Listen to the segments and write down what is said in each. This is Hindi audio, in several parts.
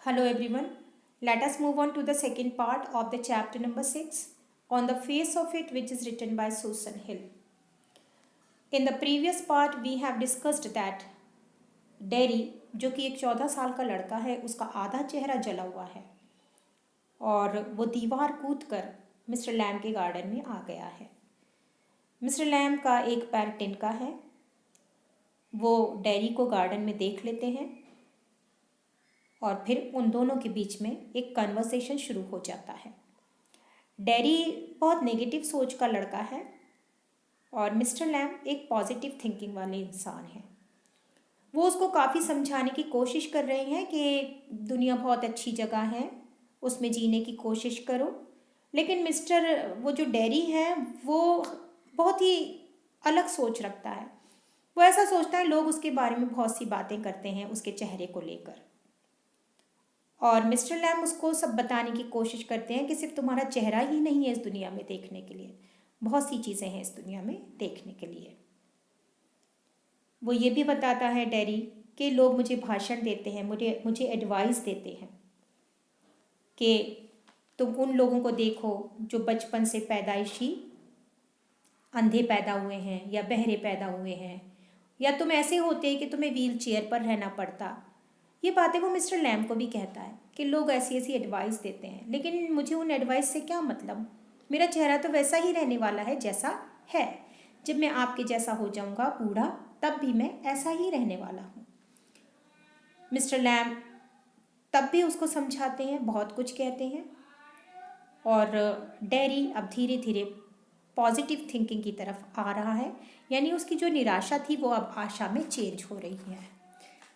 Hello everyone. Let us move on to the second part of the chapter number 6 on the face of it, which is written by Susan Hill. In the previous part we have discussed that dairy जो कि एक 14 साल का लड़का है, उसका आधा चेहरा जला हुआ है और वो दीवार कूद कर मिस्टर लैम के गार्डन में आ गया है। मिस्टर लैम का एक पैर तिनका है। वो डेरी को गार्डन में देख लेते हैं और फिर उन दोनों के बीच में एक कन्वर्सेशन शुरू हो जाता है। डेरी बहुत नेगेटिव सोच का लड़का है और मिस्टर लैम एक पॉजिटिव थिंकिंग वाले इंसान हैं। वो उसको काफ़ी समझाने की कोशिश कर रहे हैं कि दुनिया बहुत अच्छी जगह है, उसमें जीने की कोशिश करो। लेकिन वो जो डेरी है वो बहुत ही अलग सोच रखता है। वो ऐसा सोचता है लोग उसके बारे में बहुत सी बातें करते हैं उसके चेहरे को लेकर, और मिस्टर लैम उसको सब बताने की कोशिश करते हैं कि सिर्फ तुम्हारा चेहरा ही नहीं है इस दुनिया में देखने के लिए, बहुत सी चीज़ें हैं इस दुनिया में देखने के लिए। वो ये भी बताता है डेरी कि लोग मुझे भाषण देते हैं, मुझे एडवाइस देते हैं कि तुम उन लोगों को देखो जो बचपन से पैदाइशी अंधे पैदा हुए हैं या बहरे पैदा हुए हैं, या तुम ऐसे होते हैं कि तुम्हें व्हील चेयर पर रहना पड़ता। ये बातें वो मिस्टर लैम को भी कहता है कि लोग ऐसी ऐसी एडवाइस देते हैं, लेकिन मुझे उन एडवाइस से क्या मतलब, मेरा चेहरा तो वैसा ही रहने वाला है जैसा है। जब मैं आपके जैसा हो जाऊंगा बूढ़ा, तब भी मैं ऐसा ही रहने वाला हूँ। मिस्टर लैम तब भी उसको समझाते हैं, बहुत कुछ कहते हैं, और डेरी अब धीरे धीरे पॉजिटिव थिंकिंग की तरफ आ रहा है, यानी उसकी जो निराशा थी वो अब आशा में चेंज हो रही है।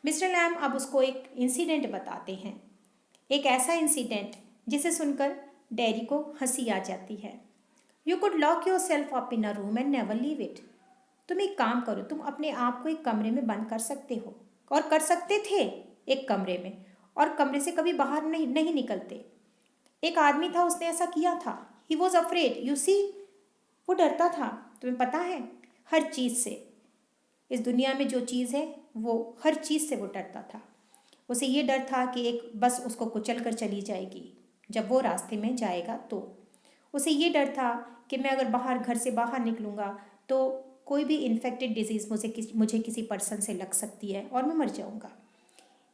मिस्टर लैम अब उसको एक इंसिडेंट बताते हैं, एक ऐसा इंसिडेंट जिसे सुनकर डेरी को हंसी आ जाती है। You could lock your self up in a room and never leave it. तुम एक काम करो, तुम अपने आप को एक कमरे में बंद कर सकते हो, और कर सकते थे एक कमरे में, और कमरे से कभी बाहर नहीं निकलते। एक आदमी था, उसने ऐसा किया था। He was afraid, you see, वो डरता था, तुम्हें पता है, हर चीज़ से। इस दुनिया में जो चीज़ है वो हर चीज़ से वो डरता था। उसे ये डर था कि एक बस उसको कुचल कर चली जाएगी जब वो रास्ते में जाएगा। तो उसे ये डर था कि मैं अगर घर से बाहर निकलूँगा तो कोई भी इन्फेक्टेड डिजीज़ मुझे किसी पर्सन से लग सकती है और मैं मर जाऊँगा,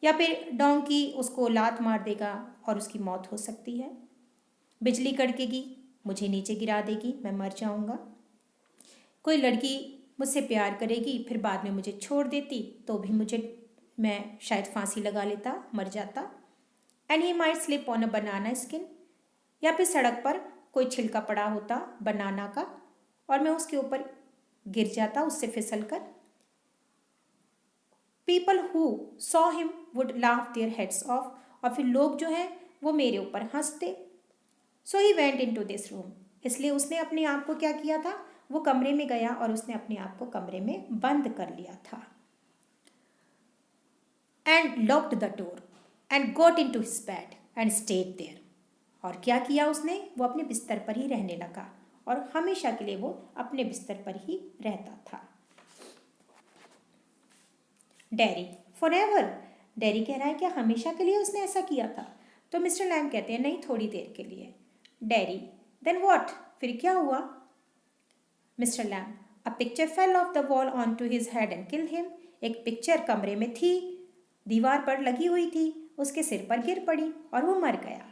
या फिर डोंकी उसको लात मार देगा और उसकी मौत हो सकती है। बिजली कड़केगी, मुझे नीचे गिरा देगी, मैं मर जाऊँगा। कोई लड़की मुझसे प्यार करेगी, फिर बाद में मुझे छोड़ देती तो भी मैं शायद फांसी लगा लेता, मर जाता। And he might slip on a banana skin, या फिर सड़क पर कोई छिलका पड़ा होता बनाना का और मैं उसके ऊपर गिर जाता, उससे फिसल कर। People who saw him would laugh their heads off, और फिर लोग जो हैं वो मेरे ऊपर हंसते। So he went into this room, इसलिए उसने अपने आप को क्या किया था, वो कमरे में गया और उसने अपने आप को कमरे में बंद कर लिया था। And locked the door and got into his bed and stayed there, और क्या किया उसने, वो अपने बिस्तर पर ही रहने लगा और हमेशा के लिए वो अपने बिस्तर पर ही रहता था। Dairy, for ever. डेरी कह रहा है क्या हमेशा के लिए उसने ऐसा किया था? तो मिस्टर लैम कहते हैं नहीं, थोड़ी देर के लिए। डेरी, देन व्हाट, फिर क्या हुआ? Mister Lam, a picture fell off the wall on to his head and killed him. एक पिक्चर कमरे में थी, दीवार पर लगी हुई थी, उसके सिर पर गिर पड़ी और वो मर गया।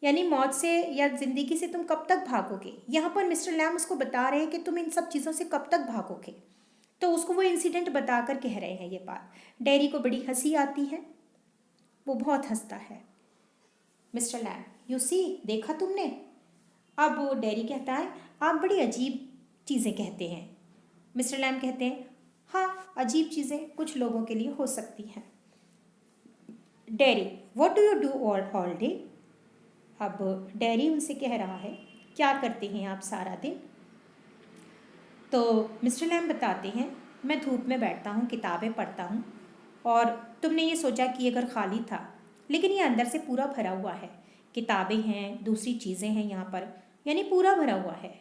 यानी मौत से या जिंदगी से तुम कब तक भागोगे? यहाँ पर मिस्टर लैम उसको बता रहे हैं कि तुम इन सब चीज़ों से कब तक भागोगे। तो उसको वो इंसिडेंट बताकर कह रहे हैं ये बात। डेरी को बड़ी हंसी आती है, वो बहुत हंसता है। मिस्टर लैम, यू सी, देखा तुमने? अब वो डेरी कहता है आप बड़ी अजीब चीज़ें कहते हैं। मिस्टर लैम कहते हैं हाँ, अजीब चीज़ें कुछ लोगों के लिए हो सकती हैं। Dairy, what do you do all day? अब डेरी उनसे कह रहा है क्या करते हैं आप सारा दिन? तो मिस्टर लैम बताते हैं मैं धूप में बैठता हूँ, किताबें पढ़ता हूँ, और तुमने ये सोचा कि ये घर खाली था, लेकिन ये अंदर से पूरा भरा हुआ है, किताबें हैं, दूसरी चीज़ें हैं यहाँ पर, यानी पूरा भरा हुआ है।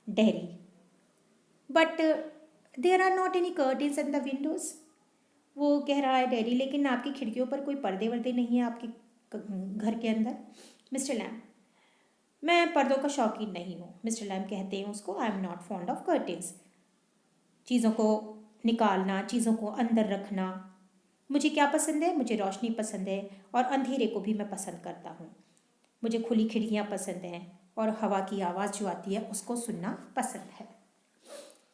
Derry, but there are not any curtains in the windows. वो कह रहा है डैडी लेकिन आपकी खिड़कियों पर कोई पर्दे वर्दे नहीं है आपके घर के अंदर। मिस्टर लैम, मैं पर्दों का शौकीन नहीं हूँ। मिस्टर लैम कहते हैं उसको, आई am not fond of curtains. चीज़ों को निकालना, चीज़ों को अंदर रखना, मुझे क्या पसंद है? मुझे रोशनी पसंद है और अंधेरे को भी मैं पसंद करता हूँ। मुझे खुली खिड़कियाँ पसंद हैं और हवा की आवाज़ जो आती है उसको सुनना पसंद है।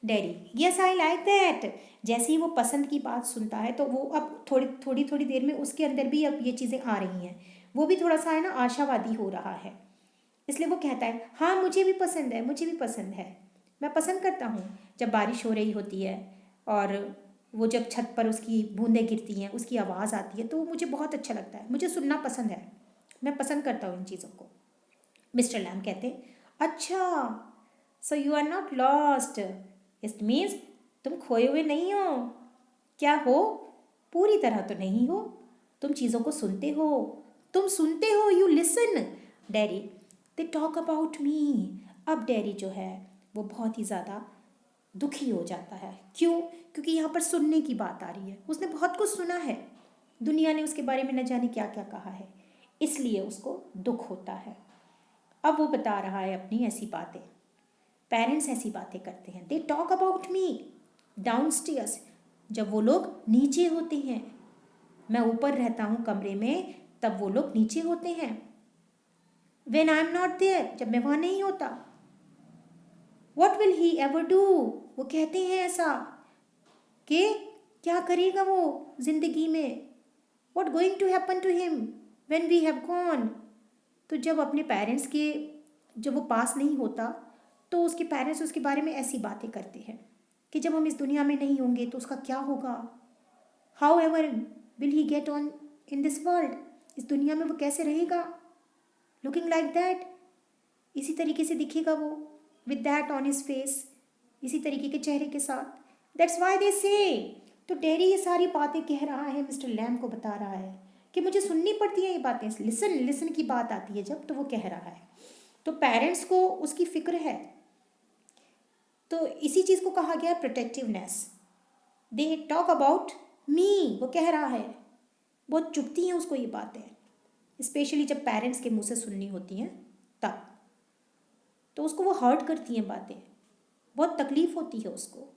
Daddy, yes I like that. जैसे ही वो पसंद की बात सुनता है तो वो अब थोड़ी थोड़ी देर में उसके अंदर भी अब ये चीज़ें आ रही हैं। वो भी थोड़ा सा है ना आशावादी हो रहा है, इसलिए वो कहता है हाँ मुझे भी पसंद है, मुझे भी पसंद है। मैं पसंद करता हूँ जब बारिश हो रही होती है और वो जब छत पर उसकी बूंदें गिरती हैं, उसकी आवाज़ आती है तो मुझे बहुत अच्छा लगता है, मुझे सुनना पसंद है, मैं पसंद करता हूँ इन चीज़ों को। मिस्टर लैम कहते अच्छा, so you are not lost, it means तुम खोए हुए नहीं हो। क्या हो? पूरी तरह तो नहीं हो, तुम चीज़ों को सुनते हो, तुम सुनते हो, you listen. Daddy, they talk about me. अब डैडी जो है वो बहुत ही ज़्यादा दुखी हो जाता है। क्यों? क्योंकि यहाँ पर सुनने की बात आ रही है, उसने बहुत कुछ सुना है, दुनिया ने उसके बारे में न जाने क्या क्या कहा है, इसलिए उसको दुख होता है। अब वो बता रहा है अपनी ऐसी बातें, पेरेंट्स ऐसी बातें करते हैं, they talk about me downstairs. जब वो लोग नीचे होते हैं, मैं ऊपर रहता हूँ कमरे में, तब वो लोग नीचे होते हैं। When I am not there, जब मैं वहाँ नहीं होता। What will he ever do, वो कहते हैं ऐसा कि क्या करेगा वो जिंदगी में। What going to happen to him when we have gone. तो जब अपने पेरेंट्स के, जब वो पास नहीं होता तो उसके पेरेंट्स उसके बारे में ऐसी बातें करते हैं कि जब हम इस दुनिया में नहीं होंगे तो उसका क्या होगा। How ever will he get on in this world, इस दुनिया में वो कैसे रहेगा। लुकिंग लाइक दैट, इसी तरीके से दिखेगा वो, with that on his face, इसी तरीके के चेहरे के साथ। दैट्स वाई दे से। तो डैडी ये सारी बातें कह रहा है, मिस्टर लैम को बता रहा है कि मुझे सुननी पड़ती है ये बातें, लिसन लिसन की बात आती है जब, तो वो कह रहा है। तो पेरेंट्स को उसकी फिक्र है, तो इसी चीज़ को कहा गया protectiveness. They talk about me, वो कह रहा है, बहुत चुभती हैं उसको ये बातें, स्पेशली जब पेरेंट्स के मुंह से सुननी होती हैं तब, तो उसको वो हर्ट करती हैं बातें, बहुत तकलीफ होती है उसको।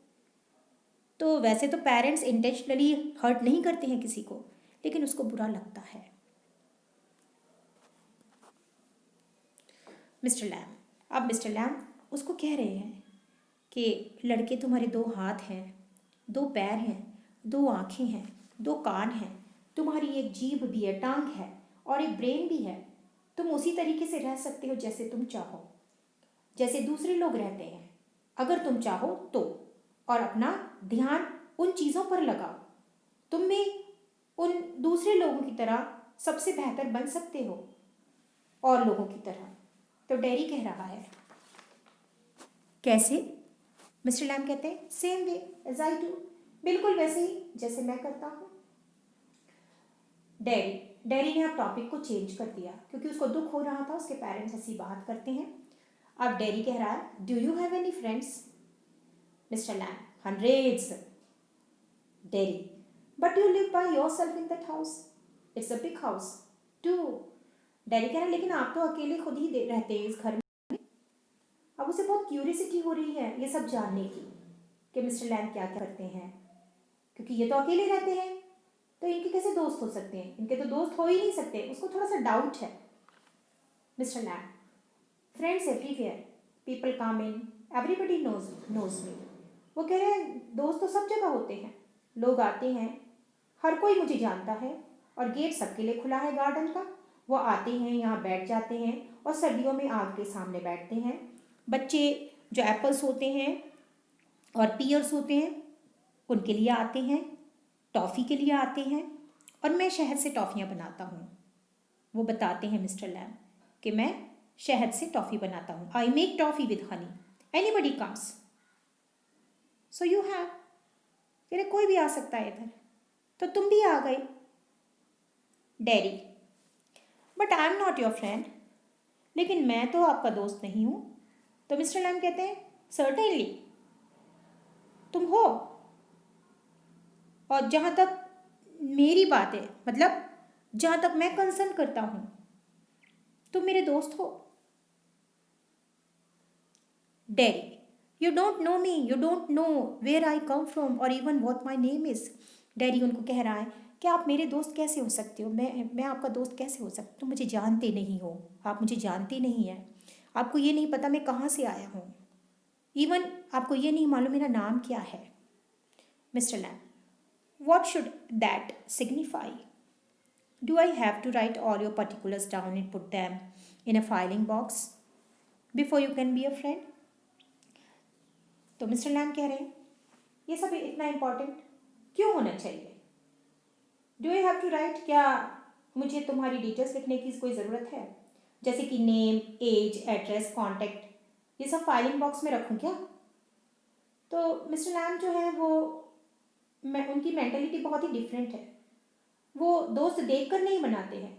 तो वैसे तो पेरेंट्स इंटेंशनली हर्ट नहीं करते हैं किसी को, लेकिन उसको बुरा लगता है। मिस्टर लैम, अब मिस्टर लैम उसको कह रहे हैं कि लड़के, तुम्हारे 2 हाथ हैं, 2 पैर हैं, 2 आँखें हैं, 2 कान हैं, तुम्हारी एक जीभ भी है, टांग है और एक ब्रेन भी है। तुम उसी तरीके से रह सकते हो जैसे तुम चाहो, जैसे दूसरे लोग रहते हैं, अगर तुम चाहो तो। और अपना ध्यान उन चीज़ों पर लगाओ, तुम भी उन दूसरे लोगों की तरह सबसे बेहतर बन सकते हो, और लोगों की तरह। तो डैडी कह रहा है कैसे? मिस्टर लैम कहते हैं same way as I do, बिल्कुल वैसे ही जैसे मैं करता हूँ। डैडी ने अब टॉपिक को चेंज कर दिया क्योंकि उसको दुख हो रहा था, उसके पेरेंट्स ऐसी बात करते हैं। अब डैडी कह रहा है, do you have any friends? Mister Lam, hundreds. Daddy, but you live by yourself in that house, it's a big house too. Daddy कह रहा है लेकिन आप तो अकेले खुद ही रहते हैं इस घर में। अब उसे बहुत क्यूरियसिटी हो रही है ये सब जानने की कि मिस्टर लैम क्या करते हैं, क्योंकि ये तो अकेले रहते हैं, तो इनके कैसे दोस्त हो सकते हैं, इनके तो दोस्त हो ही नहीं सकते, उसको थोड़ा सा डाउट है। Mister Lam, friends everywhere, people come in, everybody knows me. वो कह रहे हैं दोस्त तो सब जगह होते हैं, लोग आते हैं, हर कोई मुझे जानता है, और गेट सबके लिए खुला है गार्डन का। वो आते हैं, यहाँ बैठ जाते हैं और सर्दियों में आग के सामने बैठते हैं। बच्चे जो एप्पल्स होते हैं और पियर्स होते हैं उनके लिए आते हैं, टॉफ़ी के लिए आते हैं, और मैं शहद से टॉफ़ियाँ बनाता हूँ। वो बताते हैं मिस्टर लैम कि मैं शहद से टॉफ़ी बनाता हूँ, I make toffee with Honey, anybody comes, so you have. कह रहे कोई भी आ सकता है इधर, तो तुम भी आ गए। Daddy, but I am not your friend, लेकिन मैं तो आपका दोस्त नहीं हूँ। तो मिस्टर लैम कहते हैं सर्टेनली तुम हो, और जहाँ तक मेरी बात है, मतलब जहाँ तक मैं कंसर्न करता हूँ तुम मेरे दोस्त हो। Derry, you don't know me, you don't know where I come from or even what my name is. Derry उनको कह रहा है कि आप मेरे दोस्त कैसे हो सकते हो, मैं आपका दोस्त कैसे हो सकता हूँ, तुम मुझे जानते नहीं हो, आप मुझे जानते नहीं हैं, आपको ये नहीं पता मैं कहाँ से आया हूँ, इवन आपको ये नहीं मालूम मेरा नाम क्या है। Mister Lam, what should that signify? Do I have to write all your particulars down and put them in a filing box before you can be a friend? तो मिस्टर लैम कह रहे हैं ये सब इतना इम्पोर्टेंट क्यों होना चाहिए? Do I have to right, क्या मुझे तुम्हारी डिटेल्स लिखने की कोई ज़रूरत है, जैसे कि नेम, एज, एड्रेस, कॉन्टैक्ट, ये सब फाइलिंग बॉक्स में रखूँ क्या? तो मिस्टर लैम जो है वो उनकी मेंटेलिटी बहुत ही डिफरेंट है। वो दोस्त देख कर नहीं बनाते हैं,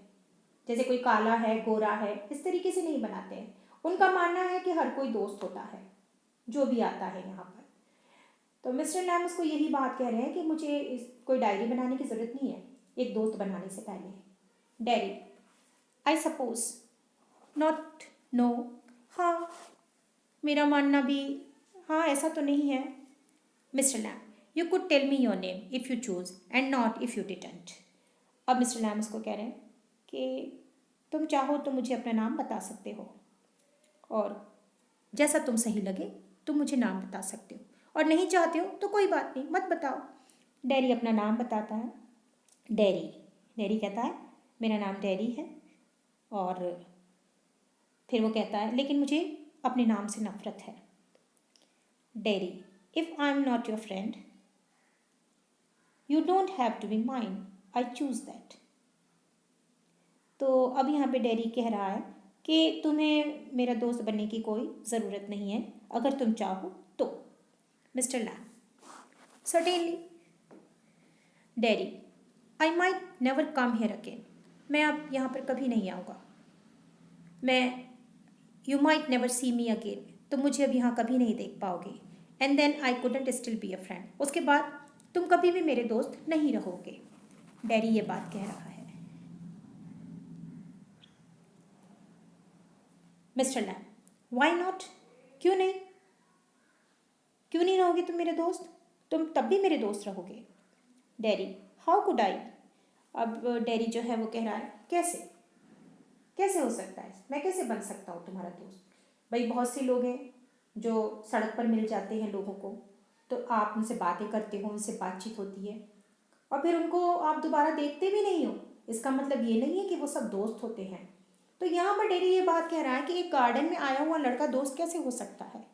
जैसे कोई काला है, गोरा है, इस तरीके से नहीं बनाते हैं। उनका मानना है कि हर कोई दोस्त होता है जो भी आता है यहाँ पर। तो मिस्टर लैम उसको यही बात कह रहे हैं कि मुझे कोई डायरी बनाने की ज़रूरत नहीं है एक दोस्त बनाने से पहले। Derry, I suppose not, no, हाँ मेरा मानना भी हाँ ऐसा तो नहीं है। Mister Lam, you could tell me your name if you choose and not if you didn't. अब मिस्टर लैम उसको कह रहे हैं कि तुम चाहो तो मुझे अपना नाम बता सकते हो और जैसा तुम सही लगे तुम मुझे नाम बता सकते हो, और नहीं चाहते हो तो कोई बात नहीं, मत बताओ। डेरी अपना नाम बताता है। डेरी कहता है मेरा नाम डेरी है, और फिर वो कहता है लेकिन मुझे अपने नाम से नफरत है। Derry, if I am not your friend you don't have to be mine, I choose that. तो अब यहाँ पे डेरी कह रहा है कि तुम्हें मेरा दोस्त बनने की कोई ज़रूरत नहीं है अगर तुम चाहो तो। Mister Lam, certainly. Derry, I might never come here again, मैं अब यहाँ पर कभी नहीं आऊँगा। You might never see me again, तुम मुझे अब यहाँ कभी नहीं देख पाओगे। And then I couldn't still be a friend, उसके बाद तुम कभी भी मेरे दोस्त नहीं रहोगे। डेरी ये बात कह रहा है। मिस्टर लैम, वाई नॉट, क्यों नहीं, क्यों नहीं रहोगे तुम मेरे दोस्त, तुम तब भी मेरे दोस्त रहोगे। डेरी, हाउ कुड आई, अब डेरी जो है वो कह रहा है कैसे, कैसे हो सकता है, मैं कैसे बन सकता हूँ तुम्हारा दोस्त। भाई बहुत से लोग हैं जो सड़क पर मिल जाते हैं लोगों को, तो आप उनसे बातें करते हो, उनसे बातचीत होती है और फिर उनको आप दोबारा देखते भी नहीं हो, इसका मतलब ये नहीं है कि वो सब दोस्त होते हैं। तो यहाँ पर डेरी ये बात कह रहा है कि एक गार्डन में आया हुआ लड़का दोस्त कैसे हो सकता है,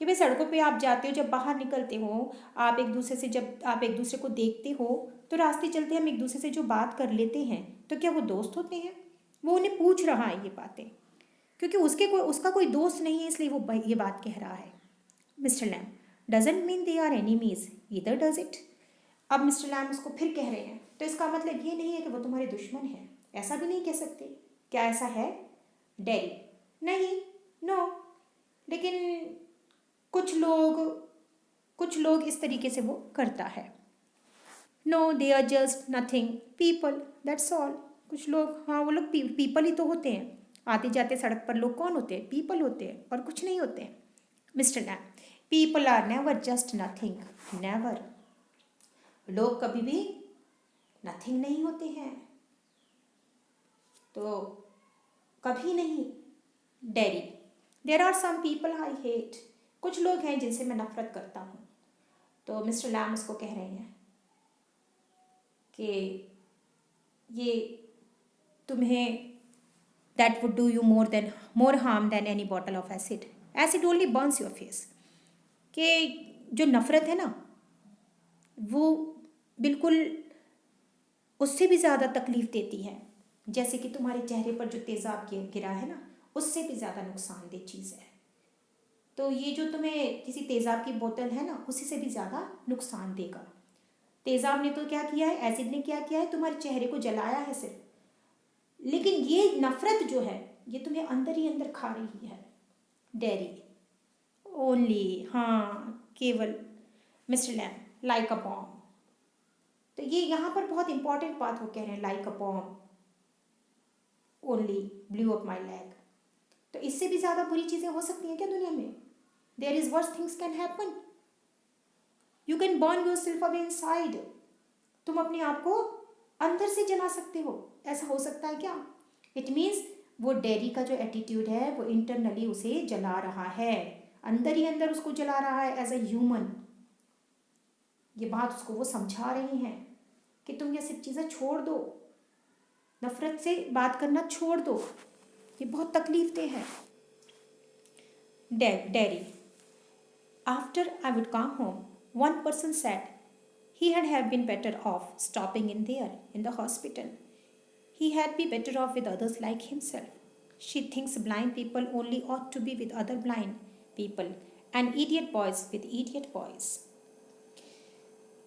कि भाई सड़कों पे आप जाते हो, जब बाहर निकलते हो आप एक दूसरे से, जब आप एक दूसरे को देखते हो तो रास्ते चलते हम एक दूसरे से जो बात कर लेते हैं, तो क्या वो दोस्त होते हैं? वो उन्हें पूछ रहा है ये बातें क्योंकि उसका कोई दोस्त नहीं है, इसलिए वो ये बात कह रहा है। Mister Lam, doesn't mean they are enemies either does it. अब मिस्टर लैम उसको फिर कह रहे हैं तो इसका मतलब ये नहीं है कि वो तुम्हारे दुश्मन है, ऐसा भी नहीं कह सकते, क्या ऐसा है? डेरी, नहीं, नो, लेकिन कुछ लोग इस तरीके से वो करता है। No, they are just nothing people, that's all. कुछ लोग, हाँ वो लोग पीपल ही तो होते हैं, आते जाते सड़क पर लोग कौन होते हैं? पीपल होते हैं और कुछ नहीं होते हैं। Mister Lam, people are never just nothing, never, लोग कभी भी नथिंग नहीं होते हैं, तो कभी नहीं। Derry, there are some people I hate, कुछ लोग हैं जिनसे मैं नफरत करता हूँ। तो मिस्टर लैम उसको कह रहे हैं कि ये तुम्हें, that would do you more harm then any bottle of acid, acid only Burns your face, कि जो नफ़रत है ना वो बिल्कुल उससे भी ज़्यादा तकलीफ़ देती है, जैसे कि तुम्हारे चेहरे पर जो तेज़ाब गिरा है ना, उससे भी ज़्यादा नुकसानदेह चीज़ है। तो ये जो तुम्हें किसी तेज़ाब की बोतल है ना, उसी से भी ज़्यादा नुकसान देगा। तेज़ाब ने तो क्या किया है, एसिड ने क्या किया है, तुम्हारे चेहरे को जलाया है सिर्फ, लेकिन ये नफ़रत जो है ये तुम्हें अंदर ही अंदर खा रही है। डेरी, ओनली, हाँ केवल। Mister Lam, like a bomb, तो ये यहाँ पर बहुत इंपॉर्टेंट बात वो कह रहे हैं, like a bomb only blew up my lag. तो इससे भी ज़्यादा बुरी चीज़ें हो सकती हैं क्या दुनिया में? There is worse things can happen. You can burn yourself away inside. तुम अपने आप को अंदर से जला सकते हो, ऐसा हो सकता है क्या? इट मीन्स वो डेरी का जो एटीट्यूड है वो इंटरनली उसे जला रहा है, अंदर ही अंदर उसको जला रहा है एज अ ह्यूमन। ये बात उसको वो समझा रही हैं कि तुम ये सब चीज़ें छोड़ दो, नफरत से बात करना छोड़ दो, ये बहुत तकलीफ देह है। Derry. After I would come home, one person said he had have been better off stopping in there in the hospital. He had be better off with others like himself. She thinks blind people only ought to be with other blind people and idiot boys with idiot boys.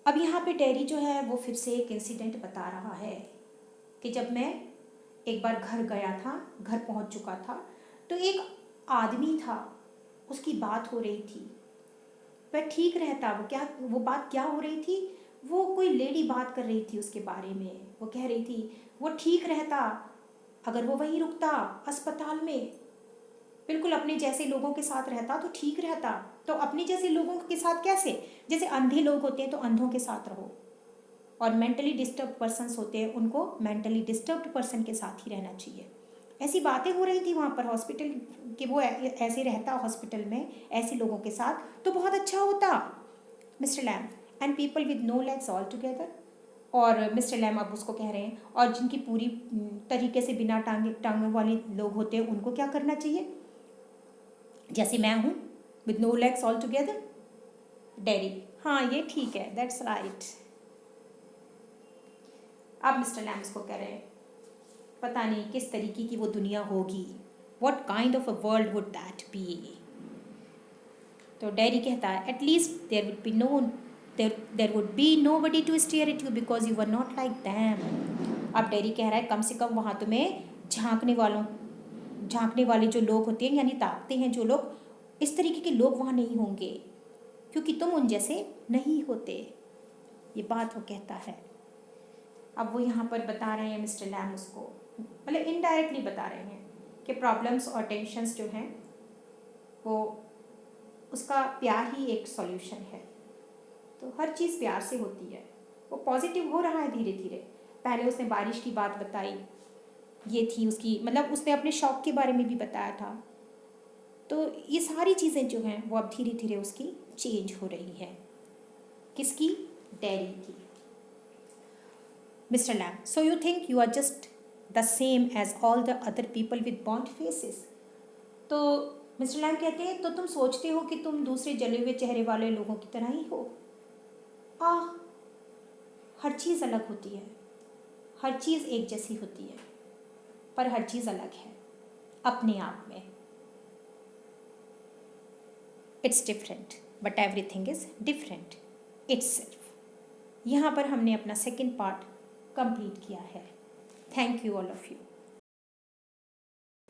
अब यहाँ पे डेरी जो है वो फिर से एक इंसिडेंट बता रहा है कि जब मैं एक बार घर गया था, घर पहुँच चुका था, तो एक आदमी था, उसकी बात हो रही थी, वह ठीक रहता। वो बात क्या हो रही थी? वो कोई लेडी बात कर रही थी उसके बारे में। वो कह रही थी वो ठीक रहता अगर वो वहीं रुकता अस्पताल में, बिल्कुल अपने जैसे लोगों के साथ रहता तो ठीक रहता। तो अपने जैसे लोगों के साथ कैसे? जैसे अंधे लोग होते हैं तो अंधों के साथ रहो, और मेंटली डिस्टर्ब पर्सन्स होते हैं उनको मेंटली डिस्टर्ब्ड पर्सन के साथ ही रहना चाहिए। ऐसी बातें हो रही थी वहाँ पर हॉस्पिटल कि वो ऐसे रहता हॉस्पिटल में ऐसे लोगों के साथ तो बहुत अच्छा होता। Mister Lam and people with no legs all together. और मिस्टर लैम अब उसको कह रहे हैं, और जिनकी पूरी तरीके से बिना टांगों वाले लोग होते हैं उनको क्या करना चाहिए? जैसे मैं हूँ, with no legs all together. Derry, हाँ ये ठीक है, दैट्स राइट। अब मिस्टर लैम उसको कह रहे हैं पता नहीं किस तरीके की वो दुनिया होगी, what kind of a world would that be। तो डेरी कहता है at least there would be nobody to stare at you because you were not like them। अब डेरी कह रहा है कम से कम वहाँ तुम्हें झांकने वाले जो लोग होते हैं, यानी ताकते हैं जो लोग, इस तरीके के लोग वहाँ नहीं होंगे क्योंकि तुम उन जैसे नहीं होते। ये बात वो कहता है। अब वो यहाँ पर बता रहे हैं मिस्टर लैम उसको, मतलब इनडायरेक्टली बता रहे हैं कि प्रॉब्लम्स और टेंशन्स जो हैं वो उसका प्यार ही एक सॉल्यूशन है। तो हर चीज़ प्यार से होती है। वो पॉजिटिव हो रहा है धीरे धीरे। पहले उसने बारिश की बात बताई, ये थी उसकी, मतलब उसने अपने शौक के बारे में भी बताया था। तो ये सारी चीज़ें जो हैं वो अब धीरे धीरे उसकी चेंज हो रही है। किसकी? डेरी की। Mr. Lamb, so you think you are just the same as all the other people with burnt faces? तो मिस्टर लैम कहते हैं तो तुम सोचते हो कि तुम दूसरे जले हुए चेहरे वाले लोगों की तरह ही हो? हर चीज़ अलग होती है, हर चीज़ एक जैसी होती है, पर हर चीज़ अलग है अपने आप में। It's different but everything is different itself. यहाँ पर हमने अपना सेकेंड पार्ट कंप्लीट किया है। Thank you all of you.